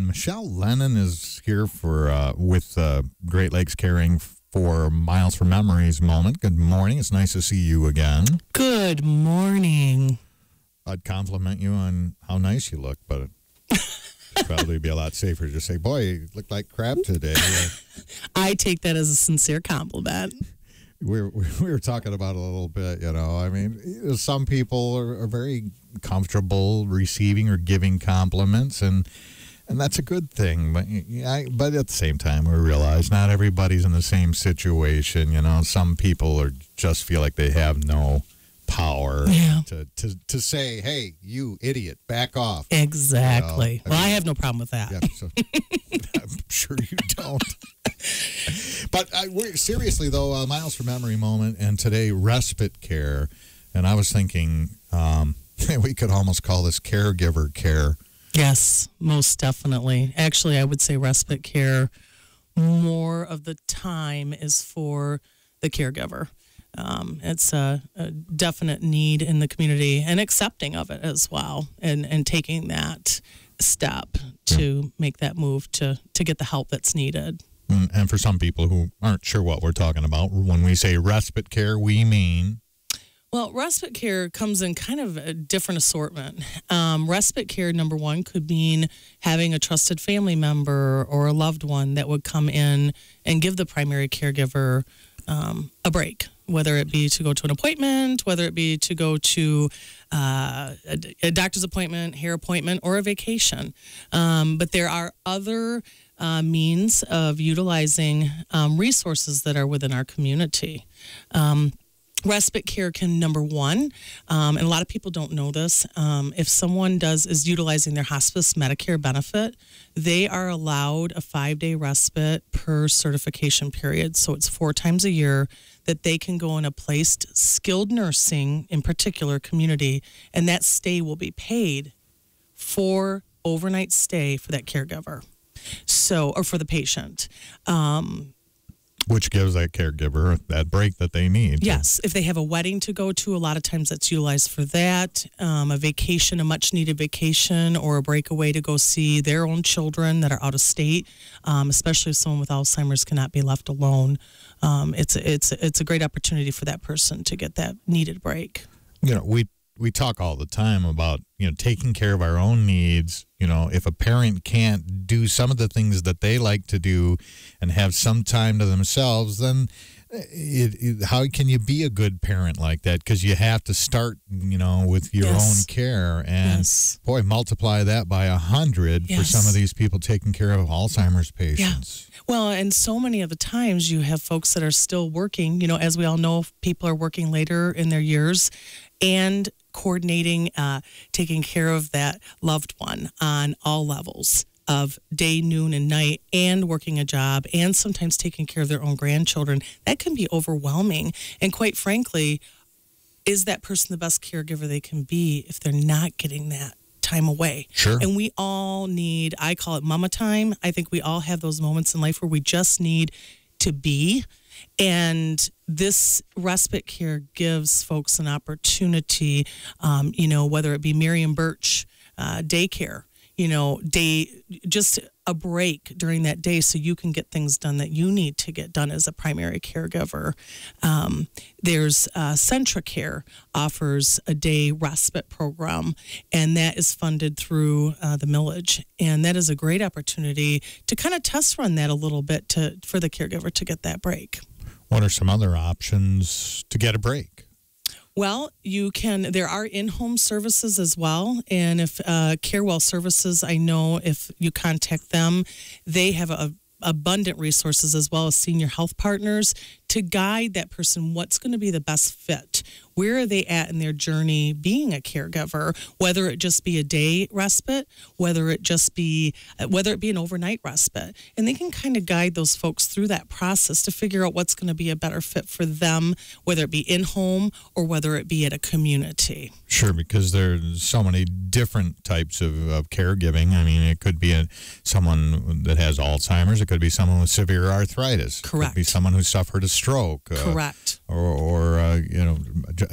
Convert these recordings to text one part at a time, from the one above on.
Michelle Lennon is here for with Great Lakes Caring for Miles for Memories moment. Good morning. It's nice to see you again. Good morning. I'd compliment you on how nice you look, but it'd probably be a lot safer to just say, boy, you look like crap today. I take that as a sincere compliment. We were talking about it a little bit, you know. I mean, some people are very comfortable receiving or giving compliments, and that's a good thing. But at the same time, we realize not everybody's in the same situation. You know, some people just feel like they have no power to say, hey, you idiot, back off. Exactly. You know, I have no problem with that. Yeah, so, I'm sure you don't. But seriously, though, Miles for Memory moment, and today, respite care. And I was thinking we could almost call this caregiver care. Yes, most definitely. Actually, I would say respite care more of the time is for the caregiver. It's a definite need in the community and accepting of it as well, and taking that step to make that move to get the help that's needed. And for some people who aren't sure what we're talking about, when we say respite care, we mean? Well, respite care comes in kind of a different assortment. Respite care, number one, could mean having a trusted family member or a loved one that would come in and give the primary caregiver a break, whether it be to go to an appointment, whether it be to go to a doctor's appointment, hair appointment, or a vacation. But there are other means of utilizing resources that are within our community. Respite care can, number one, and a lot of people don't know this, if someone is utilizing their hospice Medicare benefit, they are allowed a 5-day respite per certification period. So it's 4 times a year that they can go in a placed skilled nursing, in particular, community, and that stay will be paid for overnight stay for that caregiver. So, or for the patient. Which gives that caregiver that break that they need. Yes. If they have a wedding to go to, a lot of times that's utilized for that. A vacation, a much-needed vacation, or a breakaway to go see their own children that are out of state, especially if someone with Alzheimer's cannot be left alone. It's a great opportunity for that person to get that needed break. You know, we talk all the time about, you know, taking care of our own needs. You know, if a parent can't do some of the things that they like to do and have some time to themselves, then how can you be a good parent like that? Because you have to start, you know, with your own care. And boy, multiply that by 100 for some of these people taking care of Alzheimer's patients. Yeah. Well, and so many of the times you have folks that are still working. You know, as we all know, people are working later in their years and coordinating, taking care of that loved one on all levels of day, noon, and night, and working a job, and sometimes taking care of their own grandchildren. That can be overwhelming. And quite frankly, is that person the best caregiver they can be if they're not getting that time away? Sure. And we all need, I call it mama time. I think we all have those moments in life where we just need to be. And this respite care gives folks an opportunity, you know, whether it be Miriam Birch daycare, you know, just a break during that day so you can get things done that you need to get done as a primary caregiver. There's CentraCare offers a day respite program, and that is funded through the millage. And that is a great opportunity to kind of test run that a little bit for the caregiver to get that break. What are some other options to get a break? Well, there are in-home services as well. And if CareWell Services, I know if you contact them, they have abundant resources as well as senior health partners to guide that person what's going to be the best fit. Where are they at in their journey being a caregiver, whether it just be a day respite, whether it be an overnight respite. And they can kind of guide those folks through that process to figure out what's going to be a better fit for them, whether it be in-home or whether it be at a community. Sure, because there's so many different types of caregiving. I mean, it could be someone that has Alzheimer's. It could be someone with severe arthritis. Correct. It could be someone who suffered a stroke. Correct. Or you know,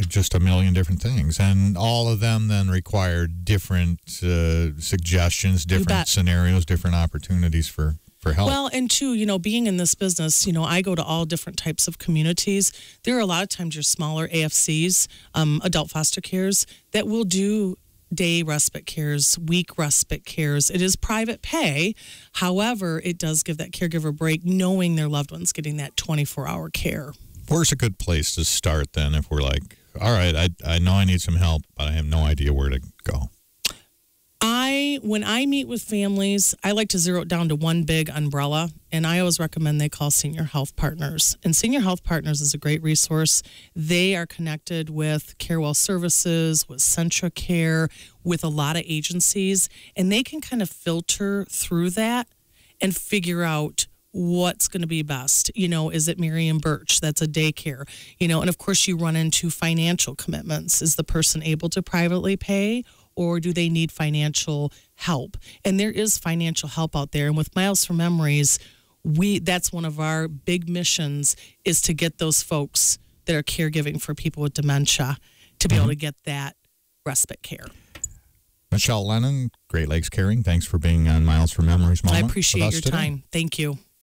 just a million different things. And all of them then require different suggestions, different scenarios, different opportunities for help. Well, and too, being in this business, I go to all different types of communities. There are a lot of times your smaller AFCs, adult foster cares, that will do day respite cares, week respite cares. It is private pay. However, it does give that caregiver a break knowing their loved one's getting that 24-hour care. Where's a good place to start then if we're like, all right, I know I need some help, but I have no idea where to go? When I meet with families, I like to zero it down to one big umbrella, and I always recommend they call Senior Health Partners. And Senior Health Partners is a great resource. They are connected with CareWell Services, with Centra Care, with a lot of agencies, and they can kind of filter through that and figure out what's going to be best. Is it Miriam Birch? That's a daycare. And of course you run into financial commitments. Is the person able to privately pay, or do they need financial help? And there is financial help out there. And with Miles for Memories, that's one of our big missions, is to get those folks that are caregiving for people with dementia to be able to get that respite care. Michelle Lennon, Great Lakes Caring, thanks for being on Miles for Memories, Mama. I appreciate your time. Thank you.